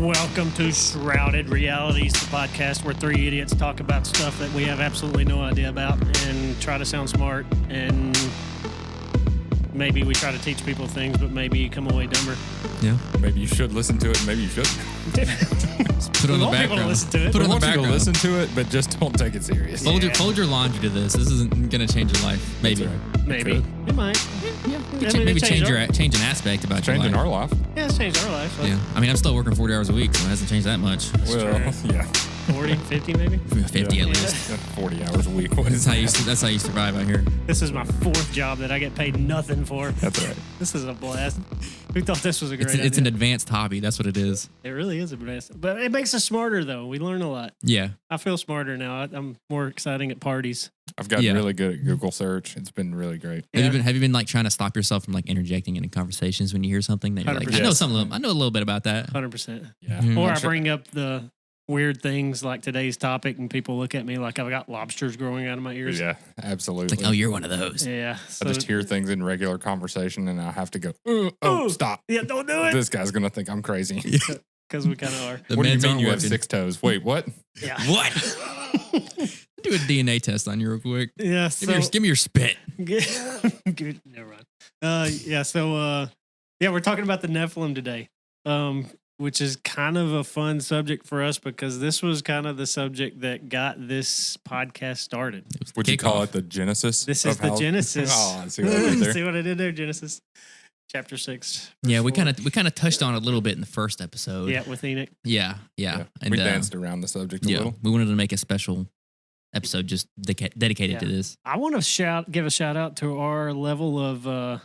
Welcome to Shrouded Realities, the podcast where three idiots talk about stuff that we have absolutely no idea about and try to sound smart, and maybe we try to teach people things, but maybe you come away dumber. Yeah. Maybe you should listen to it, and maybe you shouldn't. Put it on the want people to background. listen to it. Put it We on the want you to background. listen to it, but just don't take it serious. Fold your laundry to this. This isn't going to change your life. Maybe. That's right. Maybe. Could. It might. Yeah. I mean, Maybe it changed change an aspect about your Changing life. our life. Yeah, it's changed our life. Yeah. I mean, I'm still working 40 hours a week, so it hasn't changed that much. Well, yeah. 40, 50 maybe? 50 Yeah. at Yeah. least. 40 hours a week. What is That's how you survive out here. This is my fourth job that I get paid nothing for. That's right. This is a blast. Who thought this was a great idea? It's an advanced hobby. That's what it is. It really is a blast. But it makes us smarter, though. We learn a lot. Yeah. I feel smarter now. I'm more exciting at parties. I've gotten Yeah. really good at Google search. It's been really great. Have you been like trying to stop yourself from like interjecting into conversations when you hear something that you're like, 100%. I know a little bit about that. 100%. Yeah. Mhm. Or I'm I sure- bring up the weird things like today's topic, and people look at me like I've got lobsters growing out of my ears. Yeah, absolutely. It's like, oh, you're one of those. Yeah. I So, just hear things in regular conversation, and I have to go, Ooh. stop. yeah, don't do it. This guy's going to think I'm crazy. Because we kind of are. The What do you meds mean aren't you have working. 6 toes? Wait, what? Yeah. What? Do a DNA test on you real quick. Yeah. So, Give me your spit. never mind. Yeah, we're talking about the Nephilim today, which is kind of a fun subject for us because this was kind of the subject that got this podcast started. It was Would you call kickoff. it the Genesis? This is of the how- Genesis. Oh, I see what I did there. See what I did there? Genesis, chapter 6. Yeah, we verse 4. kind of touched on it a little bit in the first episode. Yeah, with Enoch. Yeah. Yeah. And We danced around the subject a little. we wanted to make a special episode just dedicated to Yeah. this. I want to give a shout out to our level of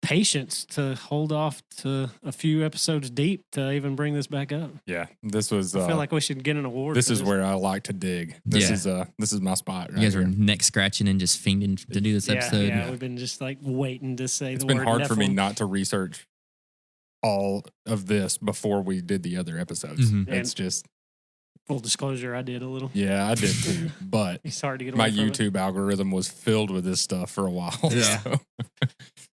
patience to hold off to a few episodes deep to even bring this back up. Yeah, this was. I feel like we should get an award. This for is where I like to dig. This is my spot. Right You guys here. were neck scratching and just fiending to do this episode. Yeah, we've been just like waiting to say It's the been word hard for me Nephilim. not to research all of this before we did the other episodes. Mhm. It's just, Full disclosure, I did a little. yeah, I did too. But It's hard to get my away from it. YouTube algorithm was filled with this stuff for a while. Yeah. So,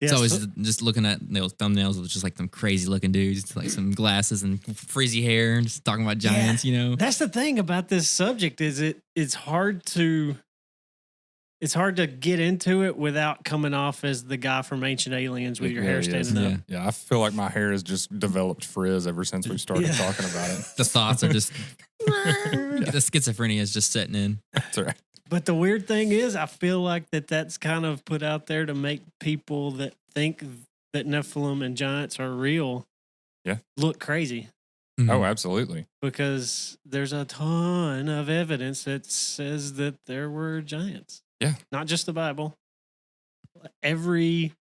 It's Yeah, always so- just looking at those thumbnails with just like some crazy looking dudes, like some glasses and frizzy hair, and just talking about giants. You know, that's the thing about this subject is it's hard to get into it without coming off as the guy from Ancient Aliens with It your hair really is. standing up. Yeah. yeah, I feel like my hair has just developed frizz ever since we started Yeah. talking about it. the thoughts are just the schizophrenia is just setting in. That's right. But the weird thing is, I feel like that's kind of put out there to make people that think that Nephilim and giants are real look crazy. Oh, absolutely. Because there's a ton of evidence that says that there were giants. Yeah. Not just the Bible. Every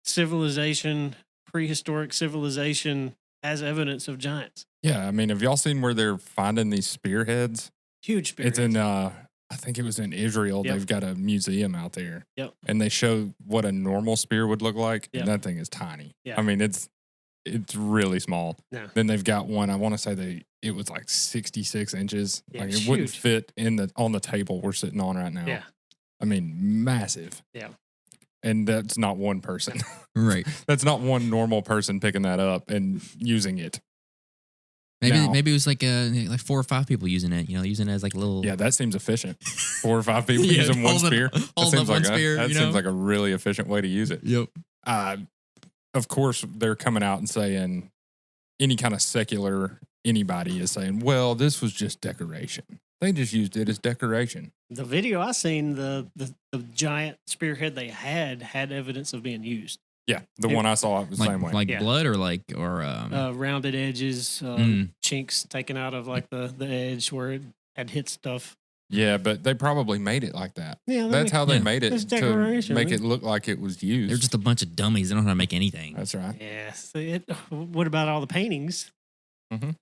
civilization, prehistoric civilization, has evidence of giants. Yeah, I mean, have y'all seen where they're finding these spearheads? Huge spirits. It's in, I think it was in Israel. Yep. They've got a museum out there. Yep. And they show what a normal spear would look like. Yep. And that thing is tiny. Yeah. I mean, it's really small. No. Then they've got one, I want to say it was like 66 inches. Yeah, like it's it wouldn't huge. fit on the table we're sitting on right now. Yeah. I mean, massive. Yeah. And that's not one person. Right. That's not one normal person picking that up and using it. Maybe it was like 4 or 5 people using it. You know, using it as like a little. Yeah, that seems efficient. 4 or 5 people Yeah, using one holding- spear. holding up one spear, That you seems know? like a really efficient way to use it. Yep. Of course, they're coming out and saying any kind of secular anybody is saying, well, this was just decoration. They just used it as decoration. The video I seen, the giant spearhead they had evidence of being used. Yeah, the It- one I saw it was the same way. Like Yeah. blood or Rounded edges, Mm. chinks taken out of like the edge where it had hit stuff. Yeah, but they probably made it like that. Yeah, That's how they yeah. made it It's to decoration. make it look like it was used. they're just a bunch of dummies. They don't know how to make anything. That's right. Yes. What about all the paintings? Mhm.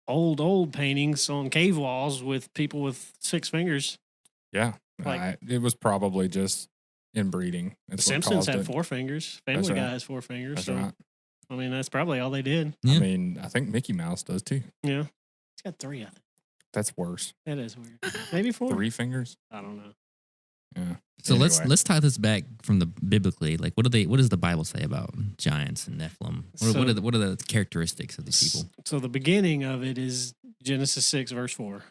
Old paintings on cave walls with people with 6 fingers. Yeah, Like- it was probably just inbreeding. The That's what Simpsons caused had it. 4 fingers. Family That's right. Guy has 4 fingers. That's so right. I mean, that's probably all they did. Yeah. I mean, I think Mickey Mouse does too. Yeah. He's got 3, I think. That's worse. That is weird. Maybe 4. 3 fingers? I don't know. Yeah. So Anyway. let's tie this back from the biblically. Like, what does the Bible say about giants and Nephilim? What are the characteristics of these people? So the beginning of it is Genesis 6 verse 4.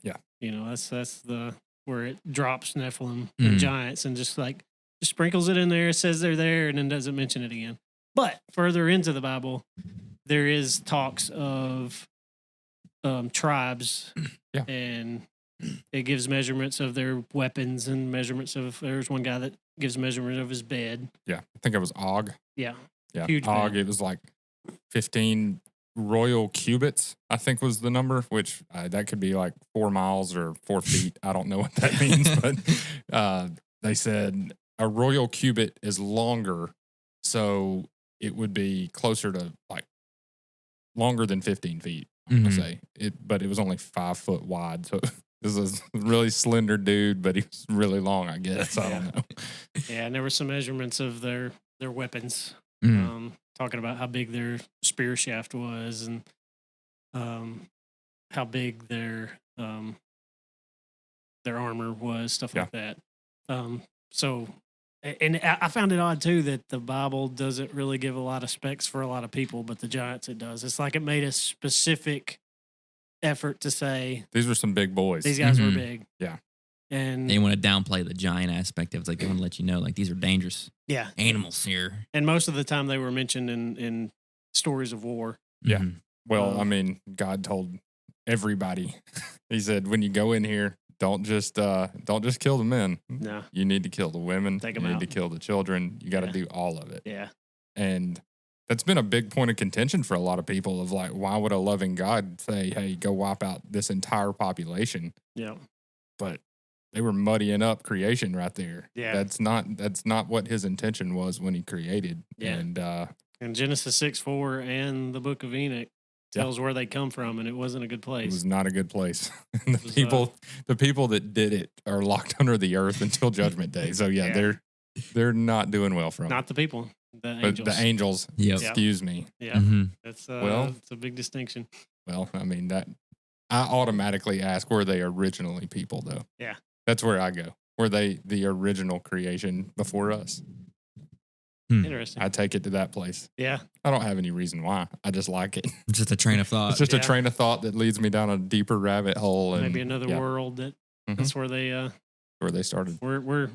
Yeah. That's the where it drops Nephilim Mhm. and giants and just sprinkles it in there, says they're there, and then doesn't mention it again. But further into the Bible, there is talks of tribes, Yeah. and it gives measurements of their weapons and measurements of. There's one guy that gives measurement of his bed. Yeah. I think it was Og. Yeah, Yeah. Huge Og, bed. it was like 15 royal cubits, I think was the number, which that could be like 4 miles or 4 feet. I don't know what that means, but they said a royal cubit is longer. So it would be closer to like longer than 15 feet, I'll Mhm. say. But it was only 5 foot wide. So this is a really slender dude, but he was really long, I guess. I don't know. Yeah, and there were some measurements of their weapons. Mhm. Talking about how big their spear shaft was and how big their armor was, stuff like that. And I found it odd too that the Bible doesn't really give a lot of specs for a lot of people, but the giants it does. It's like it made a specific effort to say These were some big boys. these guys were Mhm. big. Yeah. And They want to downplay the giant aspect of it. It's like they want to let you know, like, these are dangerous yeah, animals here. and most of the time they were mentioned in stories of war. Yeah. Mhm. Well, I mean, God told everybody. He said, when you go in here, don't just kill the men. No, You need to kill the women. Take you 'em need out. to kill the children. You got to Yeah. do all of it. yeah, And that's been a big point of contention for a lot of people of like, why would a loving God say, hey, go wipe out this entire population? yeah, But they were muddying up creation right there. Yeah. That's not what his intention was when he created. Yeah. And and Genesis 6:4 and the Book of Enoch tells where they come from, and it wasn't a good it place. was not a good place. And was, the people that did it are locked under the earth until judgment day. So Yeah. they're not doing well from it. Not the people, the But angels. the angels, Yep. excuse me. Yeah, Mhm. that's Well- it's a big distinction. Well, I mean that I automatically ask, were they originally people though? Yeah. That's where I go. Were they the original creation before us? Interesting. I take it to that place. Yeah, I don't have any reason why. I just like it. Just a train of thought. It's just Yeah. a train of thought that leads me down a deeper rabbit hole. And maybe another yeah, world that Mhm. that's where they where they started, we're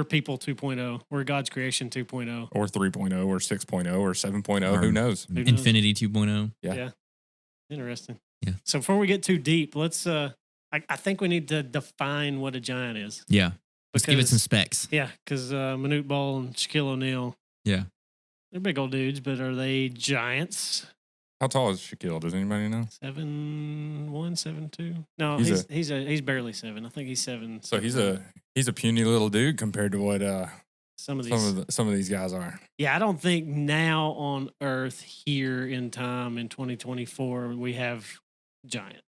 people 2.0. We're God's creation 2.0. or 3.0, or 6.0, or 7.0. Who knows? Who knows? Infinity 2.0. Yeah. Interesting. Yeah. So before we get too deep, let's I think we need to define what a giant is. Yeah. Let's give it some Because- specs. Yeah, because Manute Ball and Shaquille O'Neal, Yeah. they're big old dudes, but are they giants? How tall is Shaquille? Does anybody know? 7'1", 7'2"? No, He's he's barely 7. I think he's 7. So he's a puny little dude compared to what some of these. some of these guys are. Yeah, I don't think now on Earth here in time in 2024 we have giant,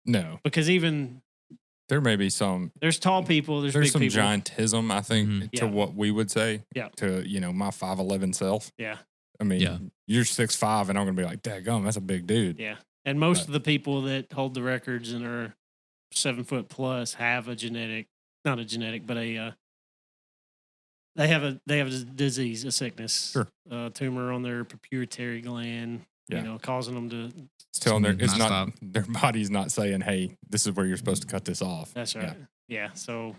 No, because even there may be some. there's tall people, there's There's big some people. giantism, I think, Mhm. to Yeah. what we would say. Yeah. To my 5'11" self. Yeah, I mean, Yeah. you're 6'5", and I'm gonna be like, "Daggum, that's a big dude." yeah. And most Right. of the people that hold the records and are 7 foot plus have a genetic, not a genetic, but a they have a disease, a sickness, Sure. a tumor on their pituitary gland, Yeah. causing them to. It's telling Something it's not not stop. their body's not saying, "Hey, this is where you're supposed to cut this off." That's Yeah. right. Yeah. So,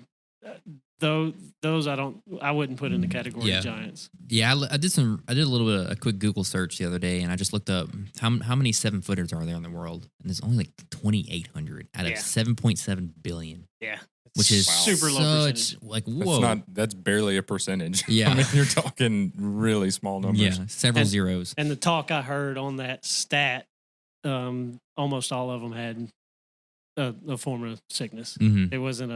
those I wouldn't put in the category Yeah. of giants. Yeah, I did a little bit of a quick Google search the other day, and I just looked up how many 7-footers are there in the world, and there's only like 2,800 out of Yeah. 7.7 billion, Yeah. which is super low such percentage. like That's whoa, that's barely a percentage. Yeah. I mean, you're talking really small numbers. yeah, several And- zeros. And the talk I heard on that stat, almost all of them had a form of sickness. Hmm. It wasn't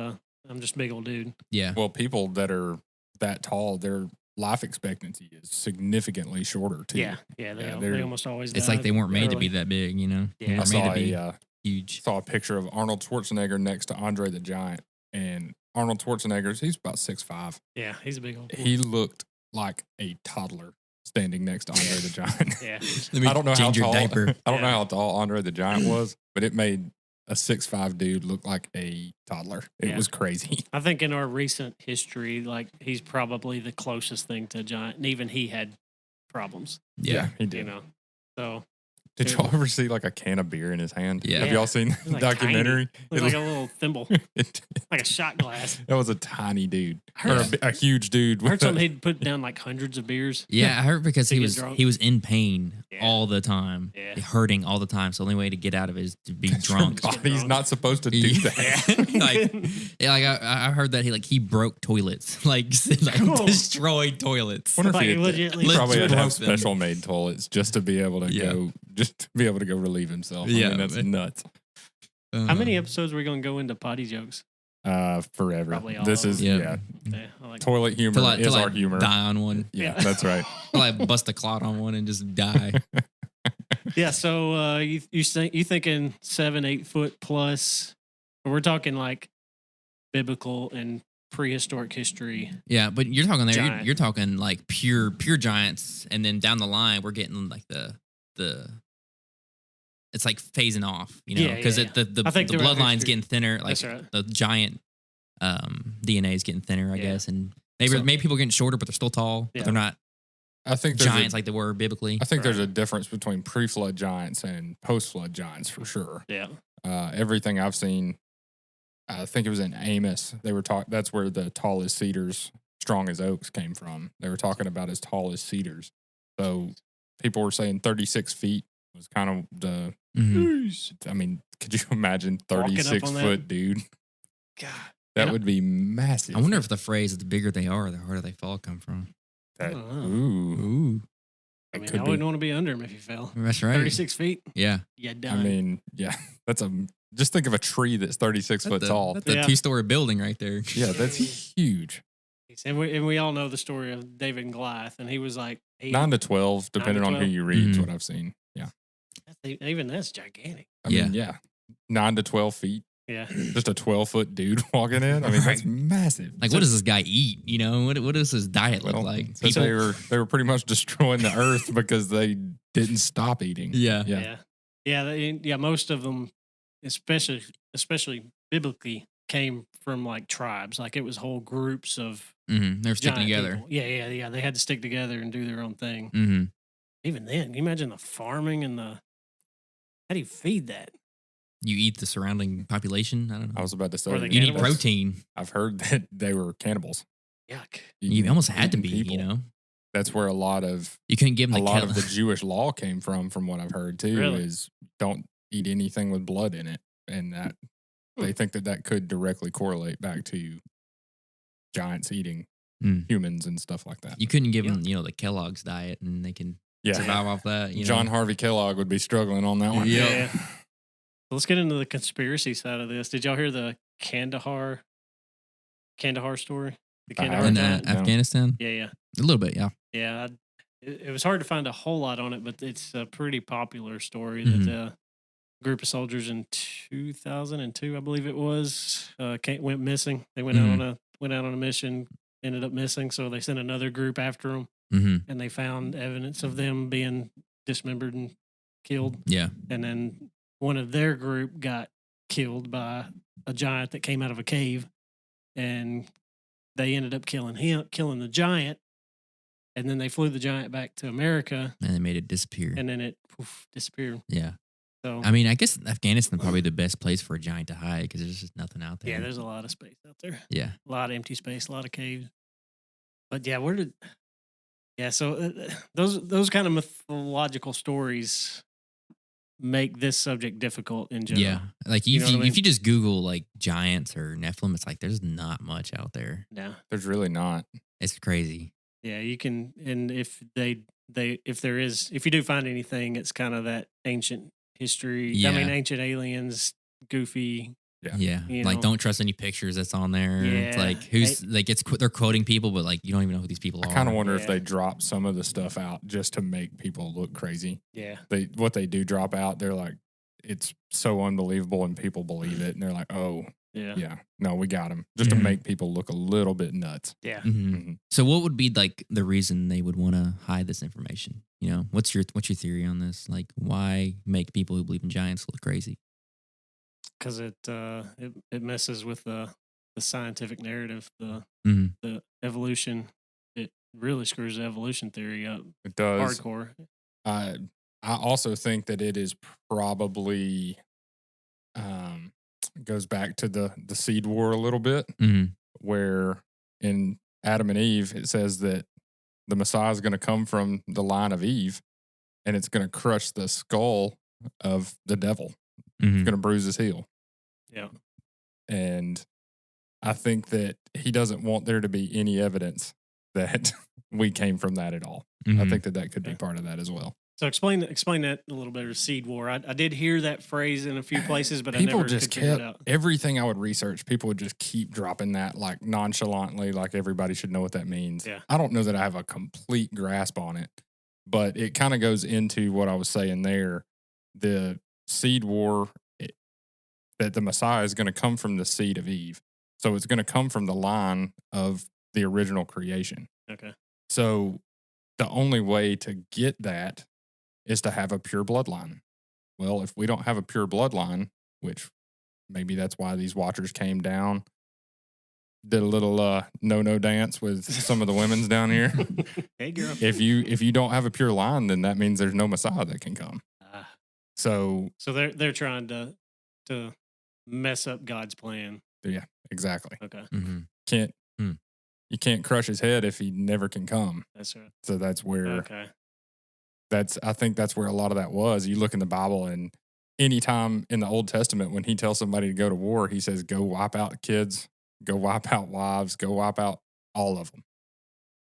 I'm just a big old dude. Yeah, Well, people that are that tall, their life expectancy is significantly shorter too. Yeah. Yeah. They, Yeah, al- they're- they almost always. it's like die they weren't made to early. be that big, you know. Yeah. They I weren't made saw to be a huge. saw a picture of Arnold Schwarzenegger next to Andre the Giant, and Arnold Schwarzenegger's he's about 6'5". Yeah, he's a big old. He looked like a toddler standing next to Andre the Giant. Yeah. Let me I don't know how change your tall. diaper. I don't know Yeah. how tall Andre the Giant was, but it made a 6'5" dude look like a toddler. It was crazy. I think in our recent history, like he's probably the closest thing to a giant, and even he had problems. Yeah. He did. You know, so Did y'all ever see like a can of beer in his hand? Yeah. Have y'all seen was, the like, documentary? looked like a little thimble, it- like a shot glass. that was a tiny dude. I Or heard, a huge dude. I heard With something a, he'd put down like hundreds of beers. Yeah, I heard because To he get was drunk. he was in pain Yeah. all the time, Yeah. hurting all the time. So the only way to get out of it is to be drunk. Just get body's drunk. not supposed to do that. I heard that he broke toilets, like Cool. destroyed toilets. Wonder if Like, he had- legitimately he probably had to have broke them. special made toilets just to be able to go relieve himself. I Yeah, mean, that's man. nuts. How many episodes are we going to go into potty jokes? Forever. Probably all This of is them. Yeah, I like toilet humor Till I is our humor. die on one? Yeah, Yeah. that's right. Till I bust a clot on one and just die. Yeah, so you thinking 7-8 foot plus? We're talking like biblical and prehistoric history. Yeah, but you're talking there. Giant. You're talking like pure giants, and then down the line we're getting like the. It's like phasing off, you know, Yeah, because yeah, the I think throughout bloodline's history- getting thinner. Like That's right. the giant DNA is getting thinner, I Yeah. guess, and maybe people are getting shorter, but they're still tall. Yeah. But they're not I think there's giants like they were biblically. I think there's a difference between pre-flood giants and post-flood giants for sure. Yeah, Everything I've seen, I think it was in Amos. They were talking. That's where the tall as cedars, strong as oaks came from. They were talking about as tall as cedars. So people were saying 36 feet was kind of the. Mhm. I mean, could you imagine Walking up 36 on that. foot dude? God, That Yeah. would be massive. I wonder if the phrase "the bigger they are, the harder they fall" come from. that. I don't know. Ooh, Ooh, I it mean, could I be. wouldn't want to be under him if he fell. that's right. 36 feet, Yeah, yeah, I done. mean, yeah, that's a. Just think of a tree that's 36 foot tall. That's a Yeah. 2-story building right there. Yeah, that's huge. And we all know the story of David and Goliath, and he was like 9 to 12, depending on who 12. you read, is Mhm. what I've seen. Yeah. even that's gigantic. I mean, yeah. 9 to 12 feet. Yeah, Just a 12-foot dude walking in. I mean, that's massive. Like, what does this guy eat? You know, what does his diet look Well, like? since they were pretty much destroying the earth because they didn't stop eating. yeah. yeah. Most of them, especially biblically, came from like tribes. Like it was whole groups of They're sticking giant together. people. Yeah. They had to stick together and do their own thing. Mm-hmm. Even then, can you imagine the farming and how do you feed that? You eat the surrounding population. I don't I know. was about to say, Or the You need cannibals? protein. I've heard that they were cannibals. Yuck. You almost had to eating be. people. You know, That's where a lot of you couldn't give them a the lot of the Jewish law came from what I've heard too, Really? is don't eat anything with blood in it. And that they think that could directly correlate back to giants eating Mm. humans and stuff like that. You couldn't give Yeah. them, the Kellogg's diet, and they can Yeah. survive off that. You John know? Harvey Kellogg would be struggling on that one. Yeah. Yeah. Let's get into the conspiracy side of this. Did y'all hear the Kandahar story? The I Kandahar haven't. in giant? No. Afghanistan, Yeah. a little bit, yeah. Yeah, it was hard to find a whole lot on it, but it's a pretty popular story Mhm. that a group of soldiers in 2002, I believe it was, went missing. They went Mhm. out on a mission, ended up missing, so they sent another group after them, Mm-hmm. and they found evidence of them being dismembered and killed. Yeah. And then one of their group got killed by a giant that came out of a cave, and they ended up killing the giant. And then they flew the giant back to America, And they made it disappear. and then it disappeared. Yeah. So I mean, I guess Afghanistan probably the best place for a giant to hide because there's just nothing out there. yeah, there's a lot of space out there, Yeah. a lot of empty space, a lot of caves. But yeah, so those kind of mythological stories make this subject difficult in general. Yeah. Like You if know you, what I mean? if you just Google like giants or Nephilim, it's like there's not much out there. Yeah. There's really not. It's crazy. Yeah, you can, and if if you do find anything, it's kind of that ancient history. I mean, Yeah. ancient aliens, goofy. Yeah. Yeah. You Like know. don't trust any pictures that's on there. It's Yeah. like they're quoting people, but like you don't even know who these people I are. kind of wonder if Yeah. they drop some of the stuff out just to make people look crazy. Yeah, What they do drop out, they're like, it's so unbelievable and people believe it. And they're like, oh, yeah, yeah, no, we got him. Just Mhm. to make people look a little bit nuts. yeah. Mhm. Mhm. So what would be like the reason they would want to hide this information? You know, what's your theory on this? Like why make people who believe in giants look crazy? because it messes with the scientific narrative, Mhm. the evolution. It really screws the evolution theory up It does. hardcore. I I also think that it is probably goes back to the seed war a little bit, Mhm. where in Adam and Eve it says that the Messiah is going to come from the line of Eve, and it's going to crush the skull of the devil. It's Mhm. going to bruise his heel, Yeah, and I think that he doesn't want there to be any evidence that we came from that at all. I Mhm. think that that could be Okay. part of that as well. so explain that a little better. Seed war. I did hear that phrase in a few places, but I People never just could figure it kept out. everything I would research. People would just keep dropping that like nonchalantly, like everybody should know what that means. Yeah. I don't know that I have a complete grasp on it, but it kind of goes into what I was saying there. The seed war, that the Messiah is going to come from the seed of Eve, so it's going to come from the line of the original creation. Okay. So the only way to get that is to have a pure bloodline. Well, if we don't have a pure bloodline, which maybe that's why these watchers came down, did a little no dance with some of the women's down here. Hey, girl. If you don't have a pure line, then that means there's no Messiah that can come. Ah. So So they're trying to mess up God's plan. yeah, exactly. Okay, Mhm. Can't Hmm. You can't crush his head if he never can come. that's right. So that's where Okay. I think that's where a lot of that was. You look in the Bible, and anytime in the Old Testament when he tells somebody to go to war, he says, "Go wipe out kids, go wipe out wives, go wipe out all of them."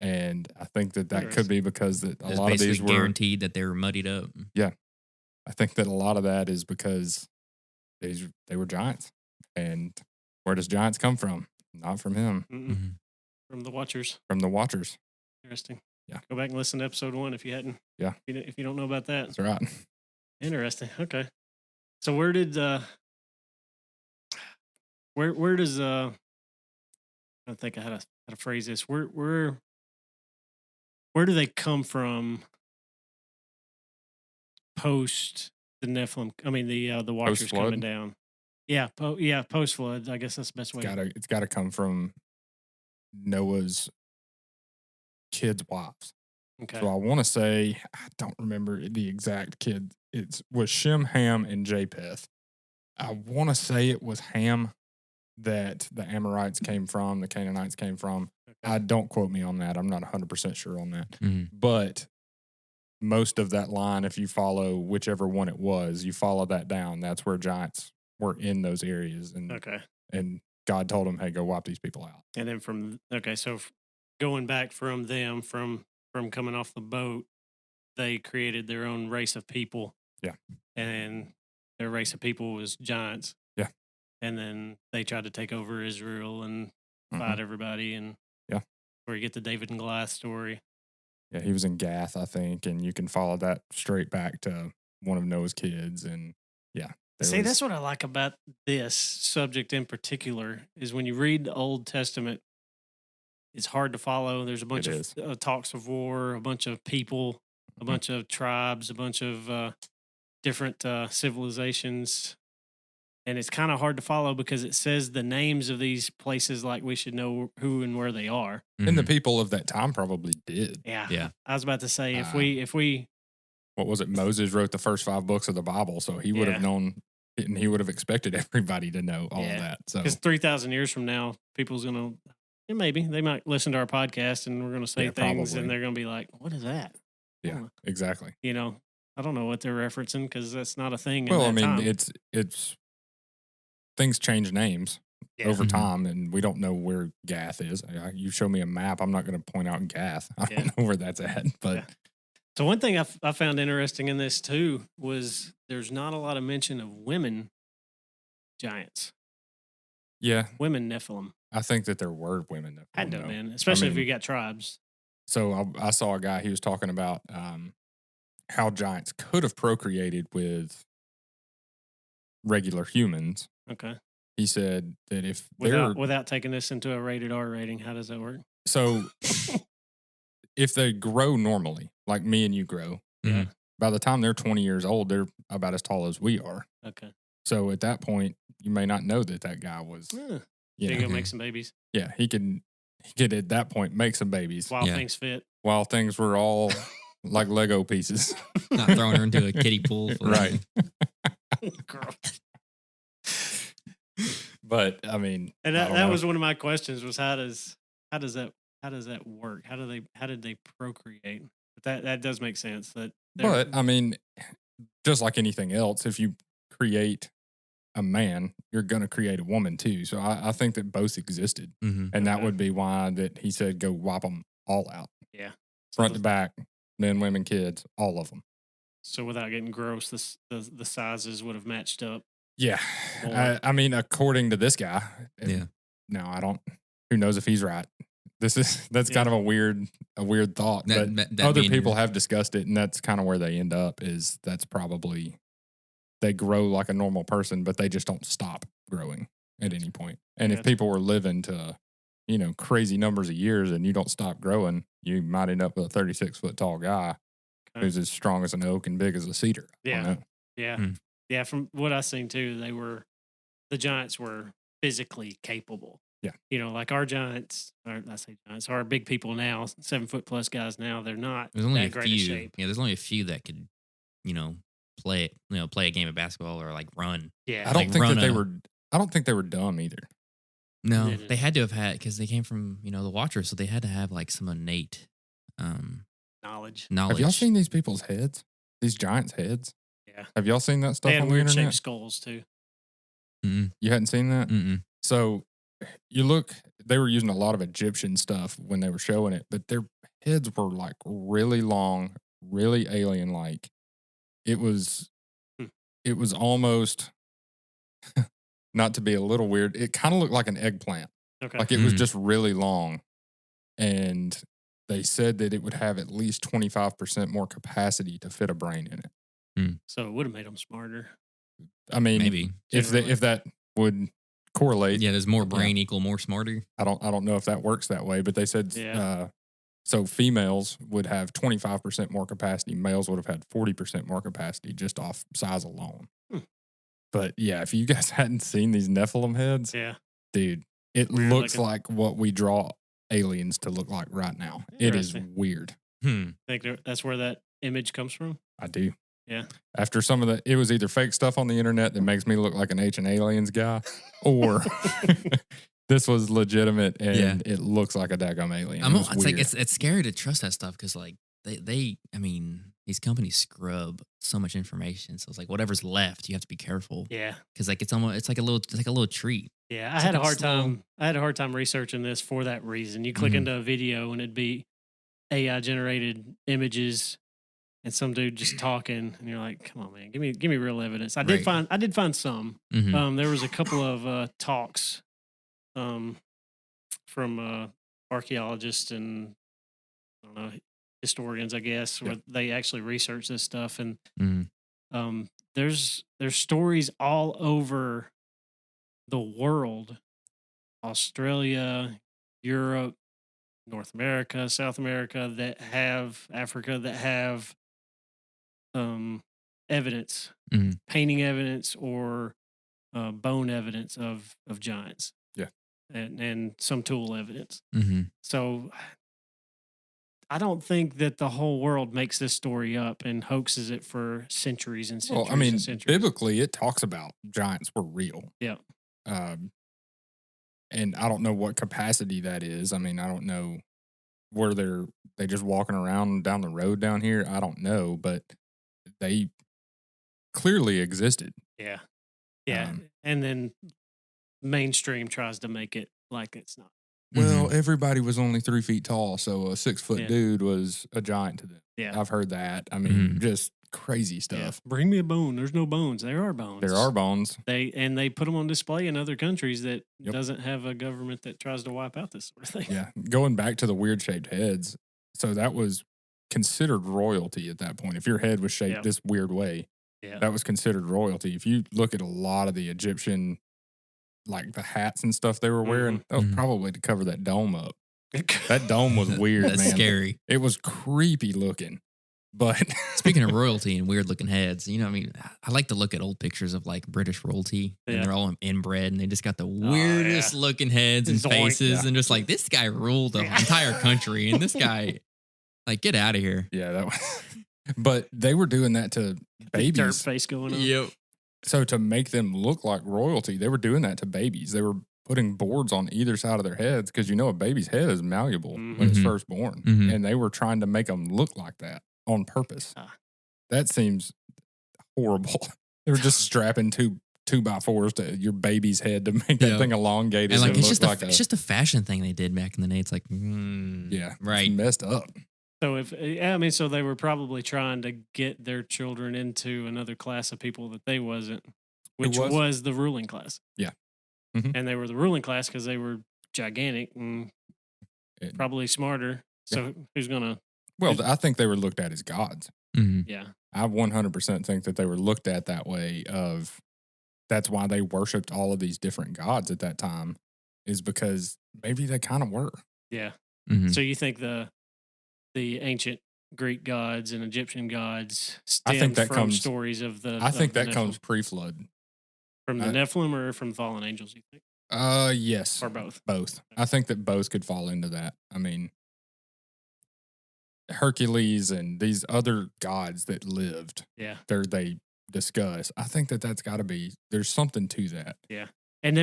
And I think that that could Interesting. be because that a It's lot of basically these were. guaranteed that they were muddied up. I think that a lot of that is because they were giants, and where does giants come from? Not from him, Mm-mm. Mhm. From the Watchers. from the Watchers. Interesting. Yeah. Go back and listen to episode 1 if you hadn't. Yeah. If you don't know about that. That's right. Interesting. Okay. So where did where does I think I had to phrase this. Where do they come from post the Nephilim? I mean the Watchers Post-flood? coming down. Yeah, post flood. I guess that's the best way. It's gotta come from Noah's kids' wives. Okay. So I want to say, I don't remember the exact kid. It was Shem, Ham, and Japheth. I want to say it was Ham that the Amorites came from, the Canaanites came from. I don't quote me on that. I'm not 100% sure on that. Mhm. But most of that line, if you follow whichever one it was, you follow that down. That's where giants were in those areas. Okay. And God told them, hey, go wipe these people out. And then so going back from them from coming off the boat, they created their own race of people. Yeah. And their race of people was giants. Yeah. And then they tried to take over Israel and Mhm. fight everybody. And Yeah. where you get the David and Goliath story. Yeah, he was in Gath, I think, and you can follow that straight back to one of Noah's kids. And yeah, See, that's what I like about this subject in particular is when you read the Old Testament, it's hard to follow. There's a bunch It of is. talks of war, a bunch of people, a Mhm. bunch of tribes, a bunch of different civilizations. And it's kind of hard to follow because it says the names of these places like we should know who and where they are. And the Mhm. people of that time probably did. Yeah. Yeah. I was about to say if Uh, we What was it? Moses wrote the first 5 books of the Bible, so he would Yeah. have known, and he would have expected everybody to know all Yeah. of that. So because 3,000 years from now, people's gonna maybe they might listen to our podcast and we're gonna say Yeah, things probably. and they're gonna be like, "What is that?" yeah, Oh, exactly. you know, I don't know what they're referencing because that's not a thing. Well, I in that mean, time. it's things change names Yeah. over Mhm. time, and we don't know where Gath is. You show me a map, I'm not going to point out Gath. I Yeah. don't know where that's at, but Yeah. So one thing I found interesting in this too was there's not a lot of mention of women giants, yeah, women Nephilim. I think that there were women that Had to know. have been, especially if mean- you got tribes. So I saw a guy, he was talking about how giants could have procreated with regular humans. Okay. He said that if they're Without taking this into a rated R rating, how does that work? so if they grow normally, like me and you grow, Mhm. by the time they're 20 years old, they're about as tall as we are. Okay. So at that point, you may not know that guy was, Yeah. you There you know, go, make some babies yeah, he could at that point make some babies while Yeah. things fit. while things were all like Lego pieces. Not throwing her into a kiddie pool. Full Right. Girl. But I mean, And I that, don't that know. was one of my questions was how does that work? How did they procreate? But that does make sense. But I mean, just like anything else, if you create a man, you're going to create a woman too. So I think that both existed. Mm-hmm. And that Okay. would be why that he said go wipe them all out. Yeah. Front to back, men, women, kids, all of them. So without getting gross, the sizes would have matched up. Yeah. More. I mean, according to this guy, Yeah. now I don't, who knows if he's right. That's kind of a weird thought, but other people have discussed it, and that's kind of where they end up is that's probably they grow like a normal person, but they just don't stop growing at any point. And if people were living to, crazy numbers of years and you don't stop growing, you might end up with a 36-foot tall guy who's as strong as an oak and big as a cedar. Yeah. Yeah. From what I've seen too, the giants were physically capable. Yeah. Like our giants, or I say giants, our big people now, 7-foot plus guys now, they're not There's only that a great few. of shape. Yeah, there's only a few that could, play a game of basketball or like run. Yeah. I don't like think that run they a- were. I don't think they were dumb either. No, Yeah. they had to have had because they came from the Watchers, so they had to have like some innate Knowledge. knowledge. Have y'all seen these people's heads? These giants' heads? Yeah. Have y'all seen that stuff They had on the weird internet? shaped skulls too. Mm-mm. You hadn't seen that? Mm-mm. So you look, they were using a lot of Egyptian stuff when they were showing it, but their heads were like really long, really alien like. It was almost, not to be a little weird, it kind of looked like an eggplant. Okay. Like it was just really long. And they said that it would have at least 25% more capacity to fit a brain in it. So it would have made them smarter. I mean, Maybe. if that would correlate. Yeah, there's more brain equal more smarter. I don't know if that works that way, but they said so females would have 25% more capacity. Males would have had 40% more capacity just off size alone. But yeah, if you guys hadn't seen these Nephilim heads, dude, it Weird looks looking. like what we draw aliens to look like right now. It is Interesting. weird. Think that's where that image comes from. I do. Yeah. After some of it was either fake stuff on the internet that makes me look like an Ancient Aliens guy, or this was legitimate and it looks like a daggum alien. It's like it's scary to trust that stuff because like they I mean these companies scrub so much information, so it's like whatever's left you have to be careful. Yeah. Because like it's like a little treat. Yeah, I It's had a like hard slow- time. I had a hard time researching this for that reason. You click Mhm. into a video and it'd be AI generated images and some dude just talking, and you're like, "Come on, man, give me real evidence." I did Right. find some. Mhm. There was a couple of talks from archaeologists and I don't know historians, I guess, where they actually research this stuff, and Mhm. there's stories all over the world, Australia, Europe, North America, South America, Africa that have evidence, Mhm. painting evidence or bone evidence of giants. Yeah. And some tool evidence. Mhm. So I don't think that the whole world makes this story up and hoaxes it for centuries and centuries Well, I mean, and centuries. biblically, it talks about giants were real. Yeah. And I don't know what capacity that is. I mean, I don't know where they just walking around down the road down here. I don't know, but they clearly existed. Yeah. Yeah. And then mainstream tries to make it like it's not. Well, everybody was only 3 feet tall, so a 6-foot dude was a giant to them. Yeah. I've heard that. I mean, just crazy Yeah. stuff. Bring me a bone. There's no bones. There are bones. There are bones. They put them on display in other countries that doesn't have a government that tries to wipe out this sort of thing. Yeah. Going back to the weird shaped heads. So that was considered royalty at that point. If your head was shaped this weird way, that was considered royalty. If you look at a lot of the Egyptian, like the hats and stuff they were wearing, that was probably to cover that dome up. That dome was weird, That's man. scary. It was creepy looking. But Speaking of royalty and weird looking heads, I mean, I like to look at old pictures of like British royalty, Yeah. and they're all inbred, and they just got the weirdest looking heads and Zoink. faces, Yeah. and just like this guy ruled the entire country, and this guy, like, get out of here. yeah, that was. But they were doing that to Dirt babies. face going on. Yep. So to make them look like royalty, they were doing that to babies. They were putting boards on either side of their heads because a baby's head is malleable when it's Mhm. first born, Mhm. and they were trying to make them look like that on purpose. That seems horrible. They were just strapping two 2x4s to your baby's head to make that thing elongated. And like and it's look just it's just a fashion thing they did back in the day. It's like, yeah, right, it's messed up. So so they were probably trying to get their children into another class of people that they wasn't, which was the ruling class. Yeah. Mm-hmm. And they were the ruling class because they were gigantic and probably smarter. So who's gonna? Well, I think they were looked at as gods. Mm-hmm. Yeah, I 100% think that they were looked at that way. That's why they worshipped all of these different gods at that time, is because maybe they kind of were. yeah. Mm-hmm. So you think the ancient Greek gods and Egyptian gods I think stemmed that from comes stories of the? I think the that comes pre-flood. from the Nephilim or from fallen angels. You think? Yes, Or both. Both. I think that both could fall into that. I mean, Hercules and these other gods that lived. Yeah. They discuss. I think that's got to be. There's something to that. Yeah, and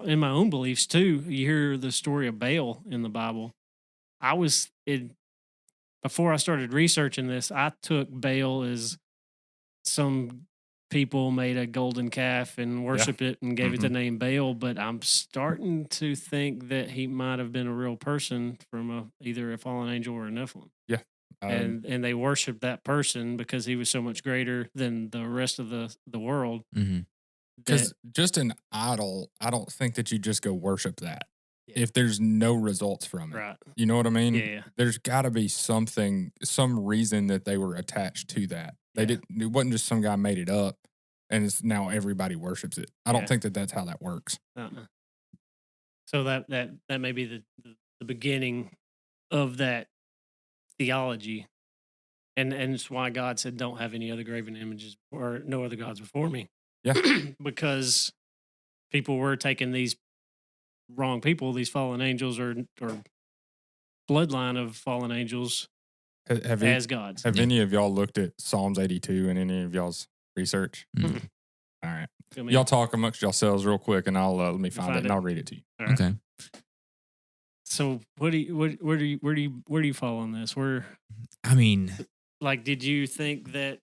in my own beliefs too, you hear the story of Baal in the Bible. Before I started researching this, I took Baal as some people made a golden calf and worshiped it and gave it the name Baal, but I'm starting to think that he might have been a real person from either a fallen angel or a Nephilim. Yeah. And they worshiped that person because he was so much greater than the rest of the world. Because just an idol, I don't think that you just go worship that if there's no results from it. Right. You know what I mean? Yeah. There's got to be some reason that they were attached to that. It wasn't just some guy made it up and it's now everybody worships it. I don't think that that's how that works. So that may be the beginning of that theology. And it's why God said, don't have any other graven images or no other gods before me. Yeah. Because people were taking these wrong people, these fallen angels or bloodline of fallen angels as gods. Have any of y'all looked at Psalms 82 in any of y'all's research? Mm-hmm. All right. Y'all talk amongst yourselves real quick and I'll let me find it and I'll read it to you. Right. Okay. So where do you fall on this? I mean, like, did you think that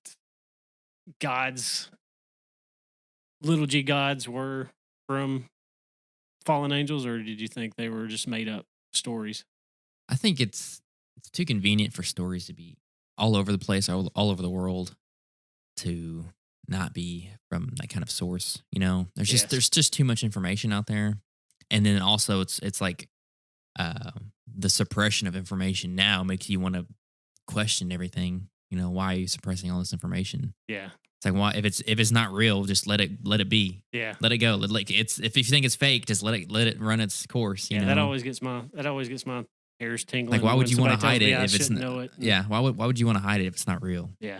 gods, little g gods, were from fallen angels, or did you think they were just made up stories? I think it's too convenient for stories to be all over the place, all over the world, to not be from that kind of source. There's just too much information out there, and then also it's like the suppression of information now makes you want to question everything. Why are you suppressing all this information? Yeah. It's like, why if it's not real, just let it be. Yeah. Let it go. If you think it's fake, just let it run its course. You know? That always gets my hairs tingling. Like, why would you want to hide it if it's know it? Yeah. Why would you want to hide it if it's not real? Yeah.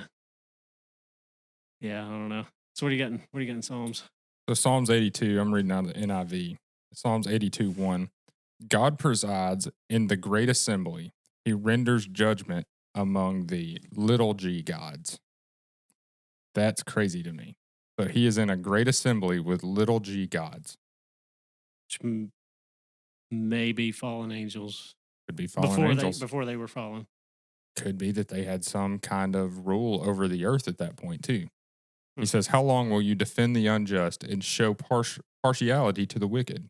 Yeah. I don't know. So what do you got? What do you got in Psalms? So Psalms 82, I'm reading out of the NIV. Psalms 82:1. God presides in the great assembly. He renders judgment among the little g gods. That's crazy to me. So he is in a great assembly with little g gods. Which may be fallen angels. Could be fallen angels. Before they were fallen. Could be that they had some kind of rule over the earth at that point too. He says, how long will you defend the unjust and show partiality to the wicked?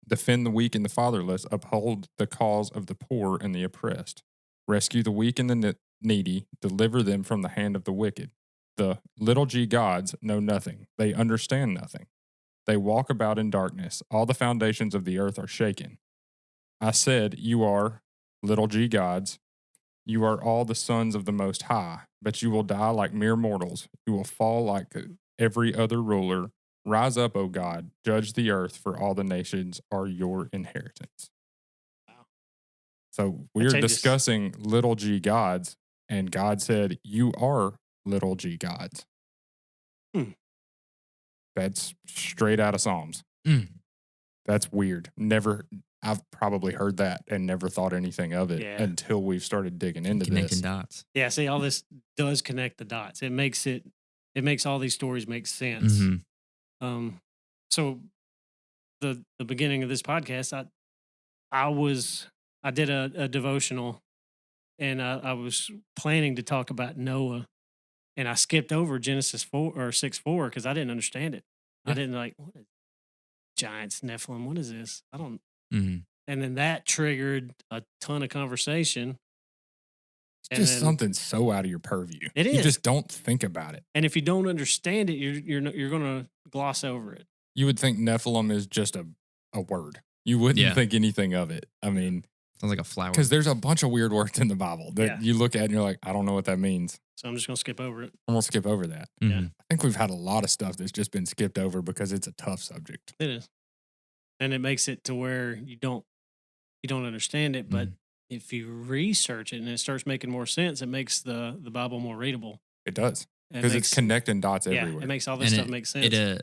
Defend the weak and the fatherless, uphold the cause of the poor and the oppressed. Rescue the weak and the needy, deliver them from the hand of the wicked. The little g gods know nothing. They understand nothing. They walk about in darkness. All the foundations of the earth are shaken. I said, you are little g gods. You are all the sons of the Most High, but you will die like mere mortals. You will fall like every other ruler. Rise up, O God, judge the earth, for all the nations are your inheritance. Wow. So we're discussing little g gods, and God said, "You are little g gods." Hmm. That's straight out of Psalms. Mm. That's weird. I've probably heard that and never thought anything of it Yeah. until we've started digging into Connecting this. dots. Yeah, see, all this does connect the dots. It makes all these stories make sense. Mm-hmm. So the beginning of this podcast, I did a devotional, and I was planning to talk about Noah, and I skipped over Genesis 6:4 because I didn't understand it. Yeah. I didn't like what is giants, Nephilim. What is this? I don't. Mm-hmm. And then that triggered a ton of conversation. It's just something so out of your purview. It You is. just don't think about it. And if you don't understand it, you're going to gloss over it. You would think Nephilim is just a word. You wouldn't think anything of it. I mean, sounds like a flower. Because there's a bunch of weird words in the Bible that you look at and you're like, I don't know what that means. So I'm just going to skip over it. I'm going to skip over that. Mm-hmm. Yeah. I think we've had a lot of stuff that's just been skipped over because it's a tough subject. It is. And it makes it to where you don't understand it, but if you research it and it starts making more sense, it makes the Bible more readable. It does. Because it's connecting dots everywhere. It makes all this stuff make sense.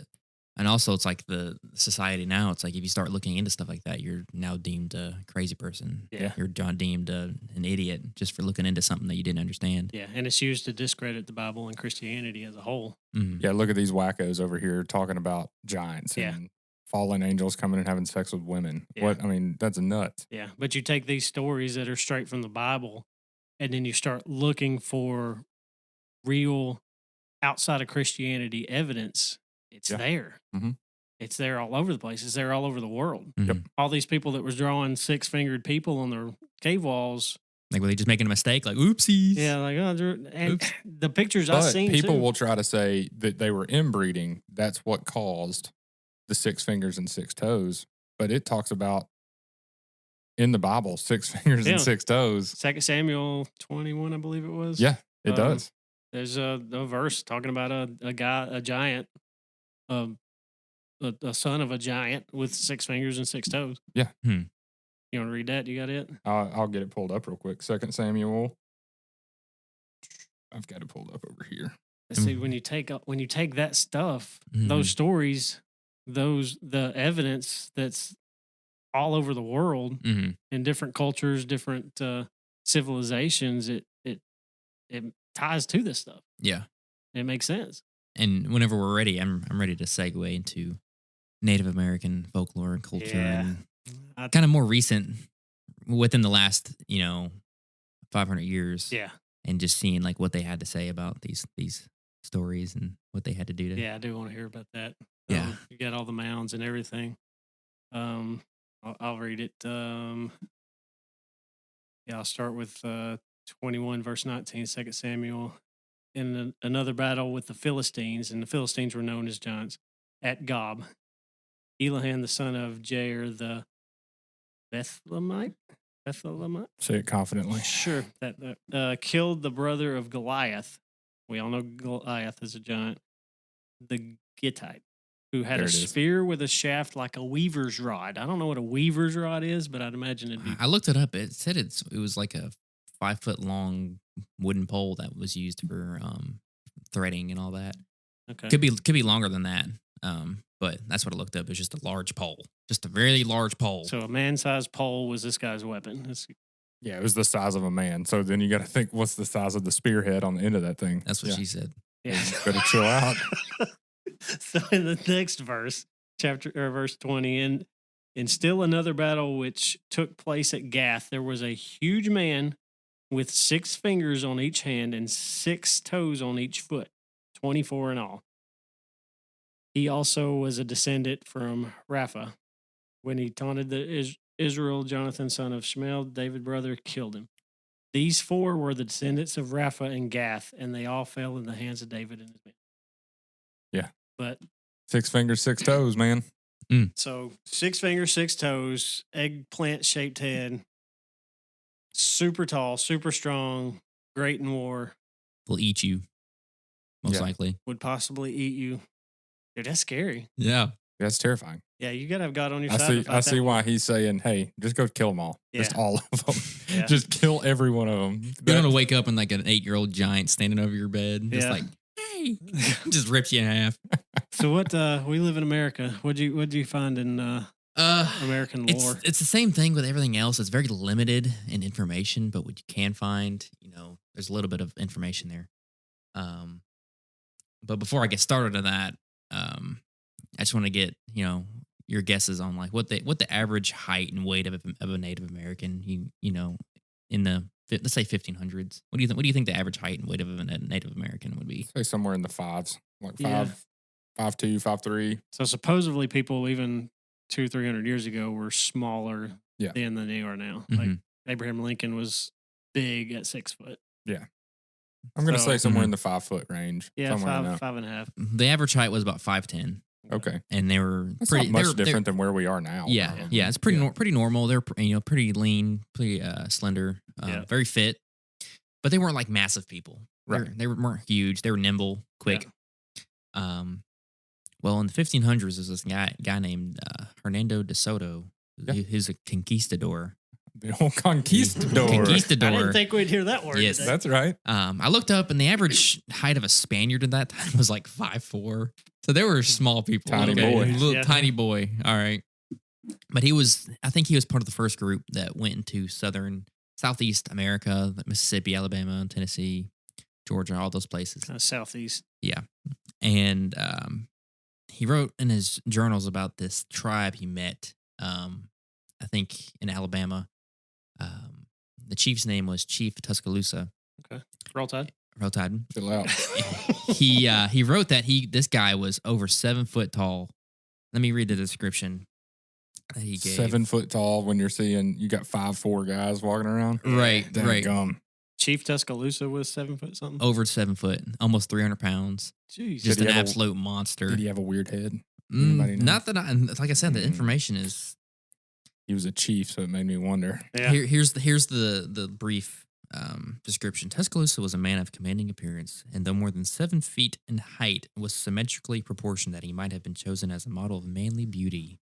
And also, it's like the society now. It's like if you start looking into stuff like that, you're now deemed a crazy person. Yeah. You're deemed an idiot just for looking into something that you didn't understand. Yeah, and it's used to discredit the Bible and Christianity as a whole. Mm-hmm. Yeah, look at these wackos over here talking about giants and fallen angels coming and having sex with women. Yeah. That's nuts. Yeah, but you take these stories that are straight from the Bible, and then you start looking for real outside of Christianity evidence. It's there. Mm-hmm. It's there all over the place. It's there all over the world. Mm-hmm. Yep. All these people that was drawing 6-fingered people on their cave walls. Like, were they just making a mistake? Like, oopsies. Yeah, like, Oops. The pictures I've seen people will try to say that they were inbreeding. That's what caused the 6 fingers and 6 toes. But it talks about, in the Bible, 6 fingers and 6 toes. 2 Samuel 21, I believe it was. Yeah, it does. There's a verse talking about a guy, a giant, a son of a giant with 6 fingers and 6 toes. Yeah. You want to read that? You got it? I'll get it pulled up real quick. 2 Samuel. I've got it pulled up over here. See, when you take that stuff, those stories, the evidence that's all over the world in different cultures, different civilizations, it ties to this stuff. Yeah, it makes sense. And whenever we're ready, I'm ready to segue into Native American folklore and culture, and kind of more recent within the last 500 years. Yeah, and just seeing like what they had to say about these stories and what they had to do to. Yeah, I do want to hear about that. Yeah, you got all the mounds and everything. I'll read it. I'll start with 21 verse 19, 2 Samuel. In another battle with the Philistines, and the Philistines were known as giants, at Gob, Elihan, the son of Jair, the Bethlehemite. Say it confidently. Sure. That killed the brother of Goliath. We all know Goliath is a giant. The Gittite, who had a spear with a shaft like a weaver's rod. I don't know what a weaver's rod is, but I'd imagine it'd be. I looked it up. It said it was like a 5-foot long wooden pole that was used for threading and all that. Okay. Could be longer than that. But that's what I looked up. It's just a large pole, just a very large pole. So a man-sized pole was this guy's weapon. Yeah, it was the size of a man. So then you got to think, what's the size of the spearhead on the end of that thing? That's what she said. Yeah, better chill out. So in the next verse, verse 20, and in still another battle which took place at Gath, there was a huge man with 6 fingers on each hand and 6 toes on each foot, 24 in all. He also was a descendant from Rapha. When he taunted Israel, Jonathan, son of Shmuel, David's brother, killed him. These 4 were the descendants of Rapha and Gath, and they all fell in the hands of David and his men. Yeah. But 6 fingers, 6 toes, man. So 6 fingers, 6 toes, eggplant-shaped head, super tall, super strong, great in war. Will eat you, most likely. Would possibly eat you. Dude, that's scary. Yeah. That's terrifying. Yeah, you gotta have God on your I side. see. to fight I that see one. why he's saying, "Hey, just go kill them all. Just Yeah. all of them. Yeah. Just kill every one of them." You want to wake up and like an 8-year-old giant standing over your bed, just Yeah. like, hey, just rips you in half. So what? We live in America. What'd you find in American lore? It's the same thing with everything else. It's very limited in information, but what you can find, there's a little bit of information there. But before I get started on that, I just want to get your guesses on like what the average height and weight of a Native American in the let's say 1500s. What do you think the average height and weight of a Native American would be? Say somewhere in the fives, like Yeah. 5'2", 5'3". So supposedly people even 200-300 years ago were smaller Yeah. than they are now. Like Mhm. Abraham Lincoln was big at 6 foot. I'm gonna So- say somewhere in the 5 foot range. Yeah, somewhere in there. 5.5. The average height was about 5'10", Okay, and they were that's pretty not much they're- different than where we are now. Yeah, probably. yeah, it's pretty Yeah. pretty normal. They're pretty lean, pretty slender, Yeah. very fit, but they weren't like massive people. Right. They weren't huge. They were nimble, quick. Well, in the 1500s, there's this guy named Hernando de Soto. Yeah. He's a conquistador. The old conquistador. I Conquistador. didn't think we'd hear that word. Yes. today. That's right. I looked up, and the average height of a Spaniard at that time was like 5'4". So they were small people. Tiny boy. Little Yeah. tiny boy. All right. But I think he was part of the first group that went into Southeast America, like Mississippi, Alabama, Tennessee, Georgia, all those places. Kind of southeast. And he wrote in his journals about this tribe he met, I think in Alabama. The chief's name was Chief Tuscaloosa. Roll Tide. Roll Tide. Chill out. He wrote that this guy was over 7 foot tall. Let me read the description that he gave. 7 foot tall when you're seeing you got 5'4" guys walking around. Right, right. Gum. Chief Tuscaloosa was 7 foot something. Over 7 foot, almost 300 pounds. Jeez. Just he an have a- absolute monster. Did he have a weird head? Anybody know? Not that like I said, the Mm. information is He was a chief, so it made me wonder. Yeah. here's the brief description. Tuscaloosa was a man of commanding appearance, and though more than 7 feet in height, was symmetrically proportioned that he might have been chosen as a model of manly beauty.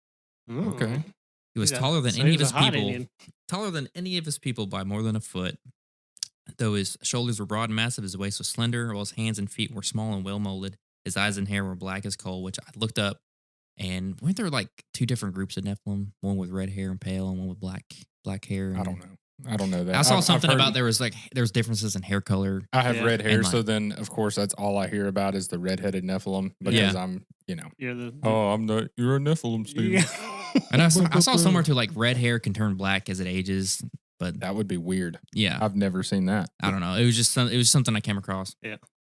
Mm. Okay. He was Yeah, taller than so any he of was his a hot people. Indian. Taller than any of his people by more than a foot. Though his shoulders were broad and massive, his waist was slender, while his hands and feet were small and well molded. His eyes and hair were black as coal, which I looked up. And weren't there like 2 different groups of Nephilim? One with red hair and pale, and one with black hair. I don't know. I don't know that. I saw I've something heard- about there's differences in hair color. I have Yeah. red hair, And, so then of course that's all I hear about is the redheaded Nephilim because Yeah. I'm, You're the. you're a Nephilim, Steve. Yeah. And I saw somewhere too like red hair can turn black as it ages, but That would be weird. yeah, I've never seen that. I don't know. It was something I came across.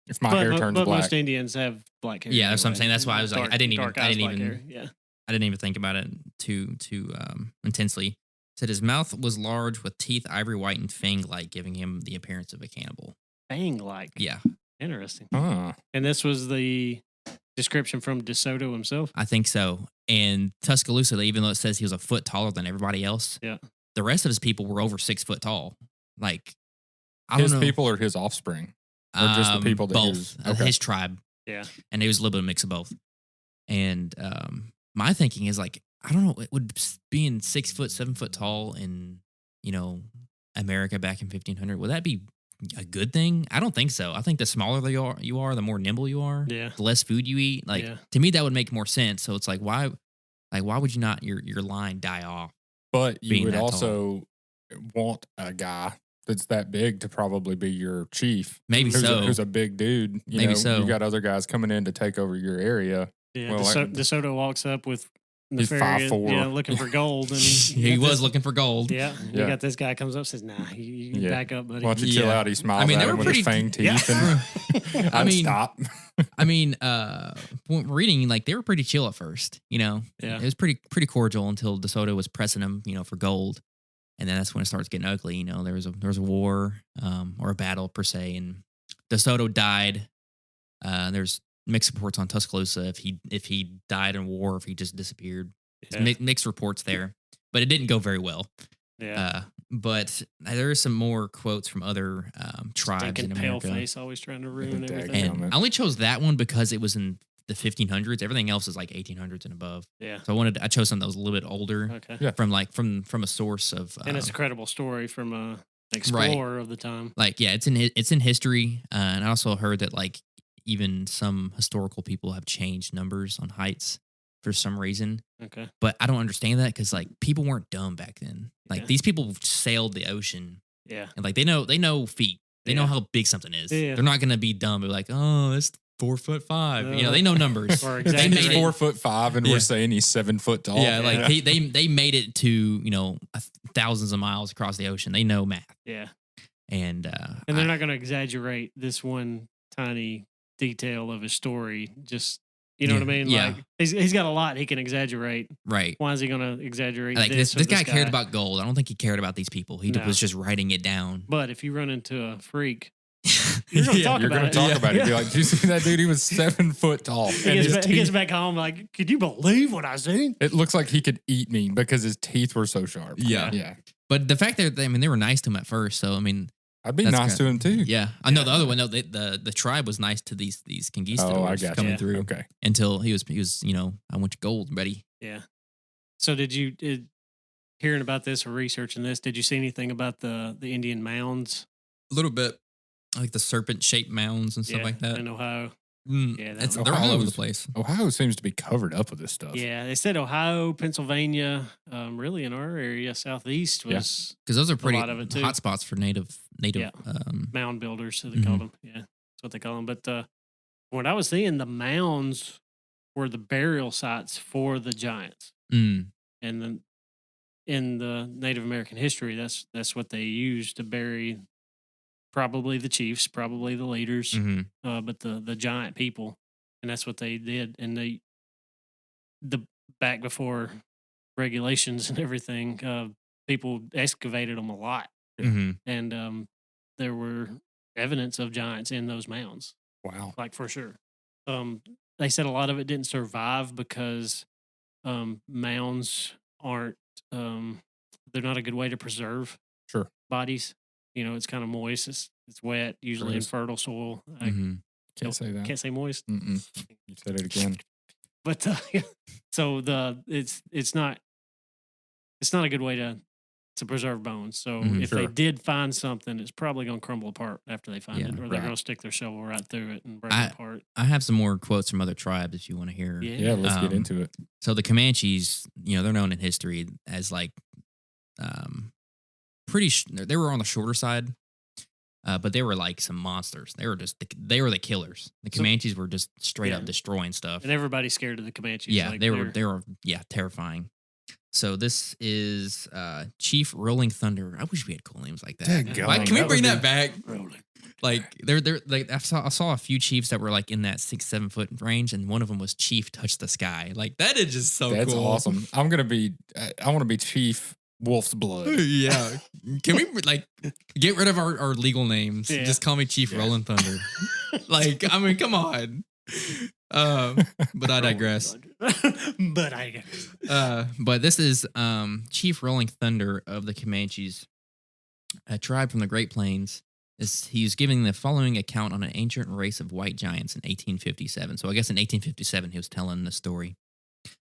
If my hair turns but black, most Indians have black hair. Yeah, that's what I'm anyway. saying. That's why I was like, Dark- I didn't even- dark I eyes, didn't black even- hair. Yeah. I didn't even think about it too intensely. Said his mouth was large with teeth ivory white and fang-like, giving him the appearance of a cannibal. Fang like. Yeah, Interesting. huh? And this was the description from DeSoto himself. I think so. And Tuscaloosa, even though it says he was a foot taller than everybody else, Yeah. the rest of his people were over 6 foot tall. Like, I His don't know. people or his offspring? Or just the people that he both was- okay. his tribe, Yeah. and it was a little bit of a mix of both. And my thinking is like, I don't know, it would being 6 foot, 7 foot tall in America back in 1500. Would that be a good thing? I don't think so. I think the smaller you are, the more nimble you are. Yeah. The less food you eat. Like Yeah. to me, that would make more sense. So it's like, why would you not your line die off? But you Being would that tall. also want a guy that's that big to probably be your chief. Maybe so. Who's a big dude. Maybe so. You got other guys coming in to take over your area. Yeah. Well, DeSoto walks up with He's nefarious, 5'4". yeah, looking for gold. And He got was this- looking for gold. Yeah. You Yeah. got this guy comes up and says, nah, you Yeah. back up, buddy. Why don't you chill Yeah. out? He smiles I mean, at they him were with his pretty- fang teeth. And I I'd mean, stop. I mean, when we're reading, like they were pretty chill at first. Yeah. It was pretty cordial until DeSoto was pressing him, for gold, and then that's when it starts getting ugly. There was a war, or a battle per se, and DeSoto died. There's mixed reports on Tuscaloosa if he died in war, or if he just disappeared. Yeah. Mixed reports there, but it didn't go very well. Yeah. But there are some more quotes from other tribes Stinking in pale America. face, always trying to ruin Dag- everything. Damn And it. I only chose that one because it was in the 1500s. Everything else is like 1800s and above. Yeah. So I chose something that was a little bit older. Okay. Yeah. From a source of And it's a credible story from a explorer of the time. like it's in history, and I also heard that like even some historical people have changed numbers on heights for some reason. Okay. But I don't understand that because like people weren't dumb back then. Like Yeah. these people sailed the ocean Yeah. and like they know feet. They know Yeah. how big something is. Yeah. They're not gonna be dumb. Be like, oh, it's 4'5". You know, they know numbers. Or They exactly. made He's it. 4'5", and Yeah. we're saying he's 7 foot tall. Yeah, like Yeah. they made it to, you know, thousands of miles across the ocean. They know math, Yeah. and And they're not going to exaggerate this one tiny detail of his story. Just, you know Yeah. what I mean? Yeah. Like he's got a lot he can exaggerate. right. Why is he going to exaggerate Like this? this guy cared about gold. I don't think he cared about these people. He No. was just writing it down. But if you run into a freak, you're going to talk You're about going it. to talk Yeah. about it. Be Yeah. like, did you see that dude? He was 7 foot tall. He And gets, his back, he gets teeth, back home like, could you believe what I seen? it looks like he could eat me because his teeth were so sharp. Yeah. Yeah. But the fact that they were nice to him at first. So I mean, I'd be That's nice good. to him too. yeah, I know the other one. No, the tribe was nice to these conquistadors Oh, I got coming you. through Okay. until he was you know, I want your gold, buddy. Yeah. So hearing about this or researching this, did you see anything about the Indian mounds? A little bit like the serpent shaped mounds and stuff like that. In Ohio. Mm, Yeah, that it's, one. they're all over the Ohio's- place. Ohio seems to be covered up with this stuff. Yeah, they said Ohio, Pennsylvania, really in our area, southeast Yeah. was Because those are pretty lot of it, too. hot spots for native. Yeah. mound builders, so they called them. Yeah, that's what they call them. But what I was seeing, the mounds were the burial sites for the giants, mm, and then in the Native American history, that's what they used to bury probably the chiefs, probably the leaders, mhm. but the giant people, and that's what they did. And the back before regulations and everything, people excavated them a lot, Mhm. and there were evidence of giants in those mounds, Wow. like for sure. They said a lot of it didn't survive because mounds aren't they're not a good way to preserve Sure. bodies. You know, it's kind of moist. It's wet, usually in is. fertile soil. I Mhm. Can't say that. can't say moist, Mm-mm. You said it again. but so it's not a good way to preserve bones. So Mhm. if they Sure. did find something, it's probably going to crumble apart after they find Yeah. it, or they're Right. going to stick their shovel right through it and break it apart. I have some more quotes from other tribes if you want to hear. Yeah, let's get into it. So the Comanches, you know, they're known in history as like, they were on the shorter side, but they were like some monsters. They were they were the killers. The So- Comanches were just straight Yeah. up destroying stuff. And everybody's scared of the Comanches. Yeah, like they were terrifying. So this is Chief Rolling Thunder. I wish we had cool names like that. Dadgum, Like, can we that bring would that back? rolling. Like they're like I saw a few chiefs that were like in that 6-7 foot range, and one of them was Chief Touch the Sky. Like that is just so That's cool. awesome. I want to be Chief Wolf's Blood. Yeah. Can we like get rid of our legal names? Yeah. Just call me Chief Yeah. Rolling Thunder. Like, I mean, come on. But I digress. But I guess. But this is Chief Rolling Thunder of the Comanches, a tribe from the Great Plains. He's giving the following account on an ancient race of white giants in 1857. So I guess in 1857 he was telling the story.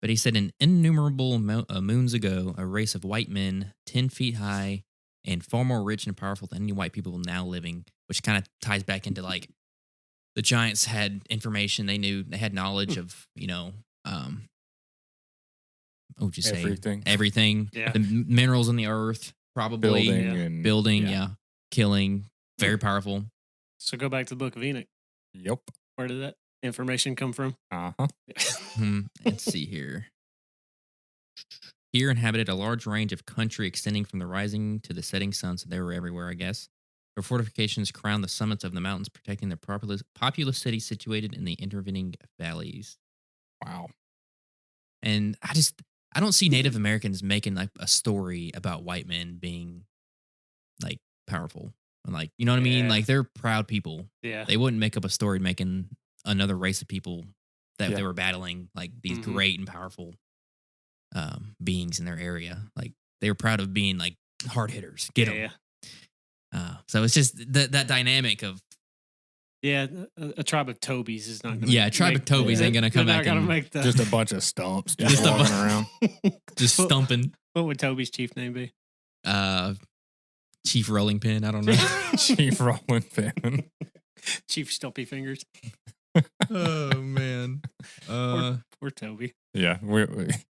But he said, in innumerable moons ago, a race of white men, 10 feet high and far more rich and powerful than any white people now living, which kind of ties back into like the giants had information. They had knowledge of, you know, what would you say? Everything. Everything. Yeah. The minerals in the earth, probably. Building Yeah. and Building, yeah. yeah. Killing, very powerful. So go back to the Book of Enoch. Yep. Where did that information come from? Uh-huh. Let's see here. Here inhabited a large range of country extending from the rising to the setting sun, so they were everywhere, I guess. Their fortifications crowned the summits of the mountains, protecting the populous cities situated in the intervening valleys. Wow. And I don't see Native Americans making like a story about white men being like powerful. And like, you know what I mean? Yeah. Like they're proud people. Yeah. They wouldn't make up a story making another race of people that Yeah. they were battling, like these Mhm. great and powerful beings in their area. Like they were proud of being like hard hitters. Get them. Yeah. So it's just that dynamic of Yeah, a tribe of Tobies is not. Gonna Yeah, a tribe of Tobies ain't gonna come back They're not and gonna make the. Just a bunch of stumps Just just a walking bu- around. just What- stumping. What would Toby's chief name be? Chief Rolling Pin. I don't know. Chief rolling pin. Chief Stumpy Fingers. Oh man. Poor Toby. Yeah,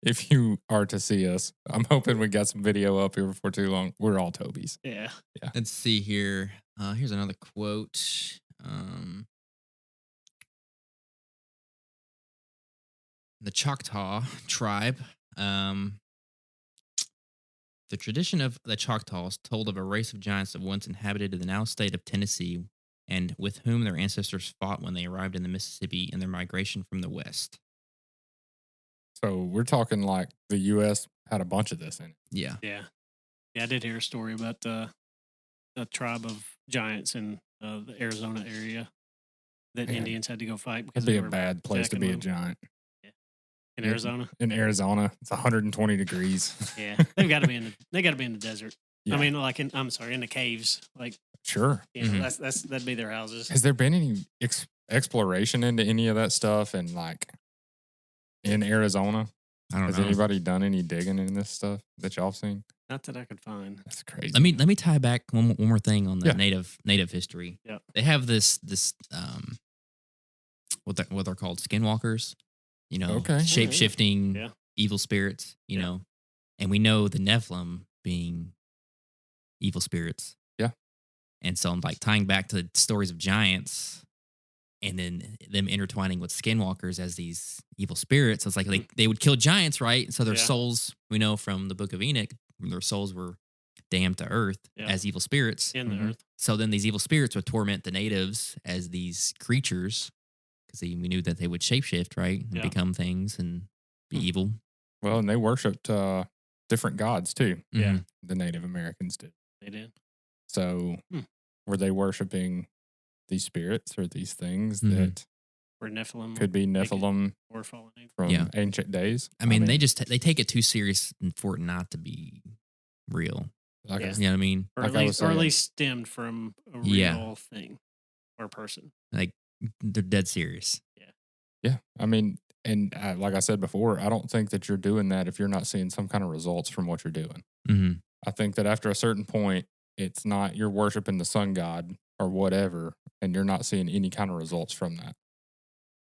if you are to see us, I'm hoping we got some video up here before too long. We're all Tobies. Yeah. Let's see here. Here's another quote. The Choctaw tribe. The tradition of the Choctaws told of a race of giants that once inhabited the now state of Tennessee and with whom their ancestors fought when they arrived in the Mississippi in their migration from the west. So we're talking like the U.S. had a bunch of this in it. Yeah. Yeah. Yeah, I did hear a story about a tribe of giants in the Arizona area that Man. Indians had to go fight because It'd be they a were bad place to attacking be a them. giant. In Arizona. In Arizona, it's 120 degrees. Yeah, they've got to be in the desert. Yeah. I mean, like in the caves. Like, Sure. you know, Mhm. that'd be their houses. Has there been any exploration into any of that stuff and like in Arizona? I don't Has know. anybody done any digging in this stuff that y'all seen? Not that I could find. That's crazy. Let me tie back one more thing on the Yeah. native history. Yeah. They have this what they're called, skinwalkers, you know, Okay. shape shifting Yeah. evil spirits, you Yeah. know. And we know the Nephilim being evil spirits. Yeah. And so I'm like tying back to the stories of giants and then them intertwining with skinwalkers as these evil spirits. It's like they would kill giants, right? So their Yeah. souls, we know from the book of Enoch, their souls were damned to earth Yeah. as evil spirits. In the Mhm. earth. So then these evil spirits would torment the natives as these creatures because we knew that they would shapeshift, right? And Yeah. become things and be Hmm. evil. Well, and they worshipped different gods too. Yeah. Mhm. The Native Americans did. They did. So Hmm. were they worshiping these spirits or these things Mhm. that Or Nephilim. could be Nephilim Or fallen angels. from Yeah. ancient days? I mean, they take it too serious for it not to be real. like Yeah. I- You know what I mean? Or, Like at I was least, or at saying. least stemmed from a real Yeah. thing or person. Like they're dead serious. yeah. I mean, and like I said before, I don't think that you're doing that if you're not seeing some kind of results from what you're doing. Mm-hmm. I think that after a certain point, it's not you're worshiping the sun god or whatever, and you're not seeing any kind of results from that.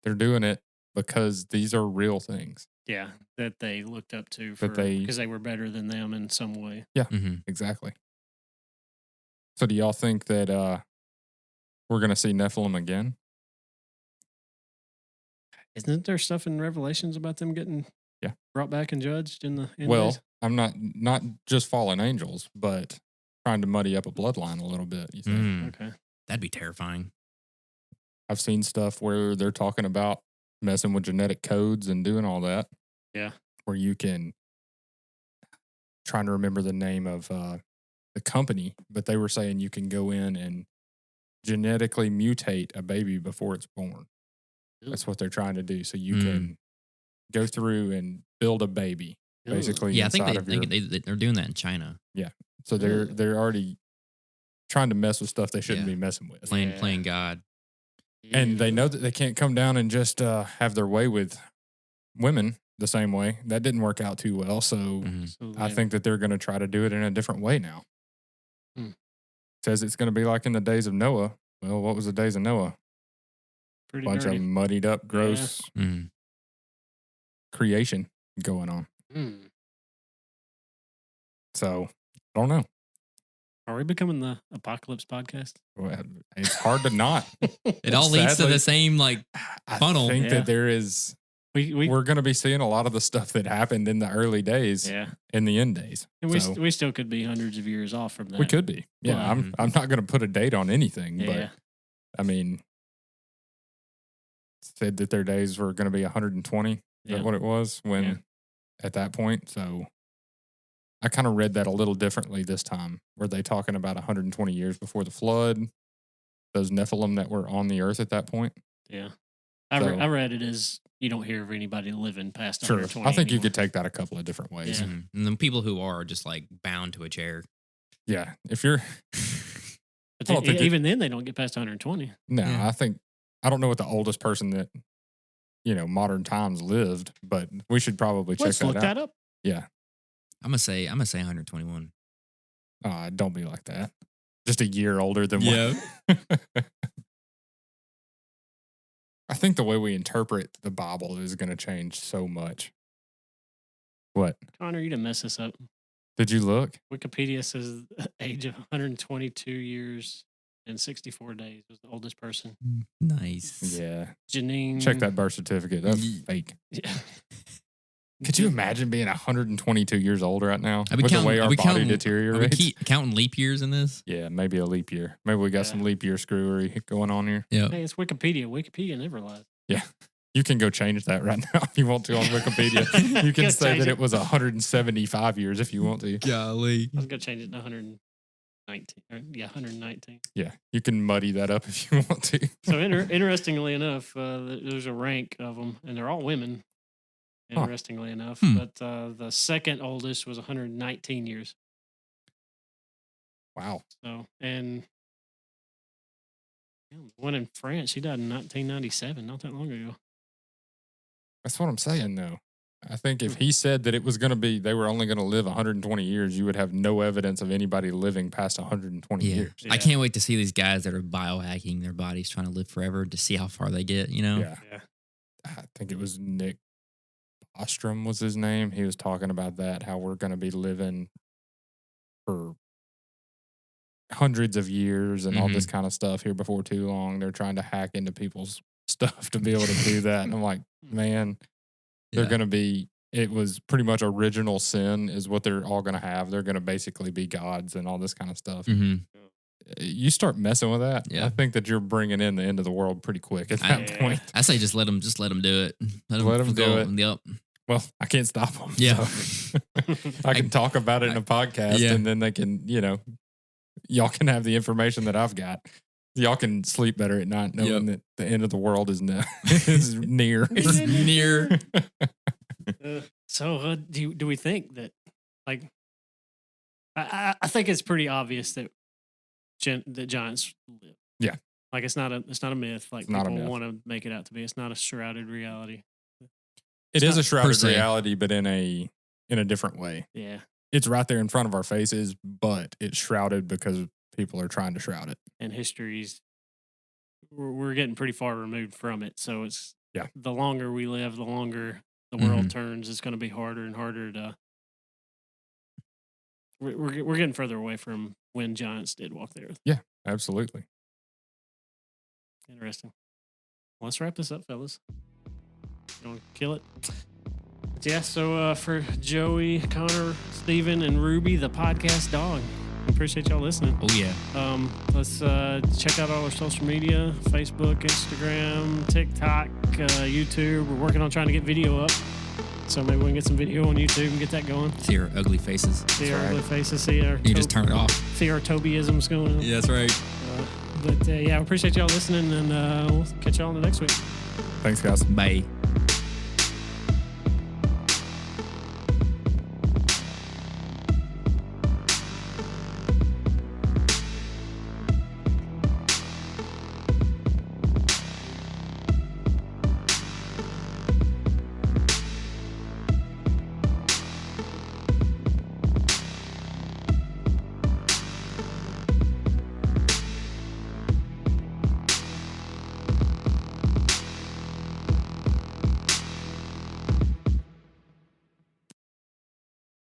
They're doing it because these are real things. Yeah, that they looked up to That they- because they were better than them in some way. Mm-hmm. Exactly. So do y'all think that we're going to see Nephilim again? Isn't there stuff in Revelations about them getting Yeah. brought back and judged in the end Well, days? I'm not just fallen angels, but trying to muddy up a bloodline a little bit. You think? Mm. Okay. That'd be terrifying. I've seen stuff where they're talking about messing with genetic codes and doing all that. Yeah. Where you can, trying to remember the name of the company, but they were saying you can go in and genetically mutate a baby before it's born. Ew. That's what they're trying to do. So you Mm. can go through and build a baby, Ew. basically. Yeah, I think inside of your, they're doing that in China. so they're already trying to mess with stuff they shouldn't Yeah. be messing with. Playing Yeah. playing God. And they Ew. know that they can't come down and just have their way with women the same way. That didn't work out too well. So Mhm. So I they- think that they're going to try to do it in a different way now. Hmm. Says it's going to be like in the days of Noah. Well, what was the days of Noah? pretty Bunch dirty. of muddied up, gross Mhm. creation going on. Hmm. So I don't know. Are we becoming the apocalypse podcast? Well, it's hard to not. It all leads to Sadly, the same like I funnel. think Yeah. that there is. we We're going to be seeing a lot of the stuff that happened in the early days, yeah, in the end days. and we So- we still could be hundreds of years off from that. We could be. Yeah, Well, I'm not going to put a date on anything, Yeah. but I mean, said that their days were going to be 120. Is Yeah. that what it was when Yeah. at that point? So I kind of read that a little differently this time. Were they talking about 120 years before the flood? Those Nephilim that were on the earth at that point? Yeah. So- I read it as you don't hear of anybody living past Sure. 120 I think you anymore. could take that a couple of different ways. Yeah. Mhm. And then people who are just like bound to a chair. Yeah. If you're But I don't think even then, they don't get past 120. No, Yeah. I don't know what the oldest person that modern times lived, but we should probably check Let's that look out. that up. Yeah. I'm gonna say 121. Don't be like that. Just a year older than Yeah. what. I think the way we interpret the Bible is going to change so much. What? Connor, you didn't mess this up. Did you look? Wikipedia says the age of 122 years and 64 days was the oldest person. Nice. Yeah. Janine. Check that birth certificate. That's fake. Yeah. Could you imagine being 122 years old right now? Are we with the counting- way are our we body counting- deteriorates? Counting leap years in this? Yeah, maybe a leap year. Maybe we got Yeah. some leap year screwery going on here. Yeah. Hey, it's Wikipedia. Wikipedia never lies. Yeah. You can go change that right now if you want to on Wikipedia. You can Go say change that it. it was 175 years if you want to. Golly. I was going to change it to 119. Yeah, 119. Yeah, you can muddy that up if you want to. So interestingly enough, there's a rank of them, and they're all women. Huh. Interestingly enough, Hmm. but the second oldest was 119 years. Wow. So, and the one in France, she died in 1997, not that long ago. That's what I'm saying, though. I think if he said that it was going to be, they were only going to live 120 years, you would have no evidence of anybody living past 120 Yeah. years. I can't wait to see these guys that are biohacking their bodies, trying to live forever, to see how far they get, you know? Yeah. Yeah. I think it was Nick Ostrom was his name. He was talking about that, how we're going to be living for hundreds of years and all this kind of stuff here before too long. They're trying to hack into people's stuff to be able to do that. And I'm like, man, they're Yeah. going to be, it was pretty much original sin is what they're all going to have. They're going to basically be gods and all this kind of stuff. Mhm. You start messing with that, Yeah. I think that you're bringing in the end of the world pretty quick at that Yeah. point. I say just let them do it. Let 'em do it. Yep. Well, I can't stop them. Yeah. So. I can talk about it in a podcast Yeah. and then they can, y'all can have the information that I've got. Y'all can sleep better at night knowing that the end of the world is, is near. It's near. So, do we think that, like, I think it's pretty obvious that that giants live. Yeah. Like it's not a myth. Like It's not a people myth. want to make it out to be. It's not a shrouded reality. It is a shrouded se. reality, but in a different way. Yeah. It's right there in front of our faces, but it's shrouded because people are trying to shroud it. And history's we're getting pretty far removed from it. So it's Yeah. the longer we live, the longer the world Mhm. turns. It's going to be harder and harder to. We're getting further away from when giants did walk the earth. Absolutely. Interesting. Well, let's wrap this up, fellas. You want to kill it? But yeah, so for Joey, Connor, Steven, and Ruby, the podcast dog, appreciate y'all listening. Oh yeah. Let's check out all our social media, Facebook, Instagram, TikTok, YouTube. We're working on trying to get video up. So maybe we can get some video on YouTube and get that going. See our ugly faces. See our right. ugly faces, see our You just turn it off. see our Tobyisms going on. Yeah, that's right. But yeah, we appreciate y'all listening, and we'll catch y'all on the next week. Thanks, guys. Bye.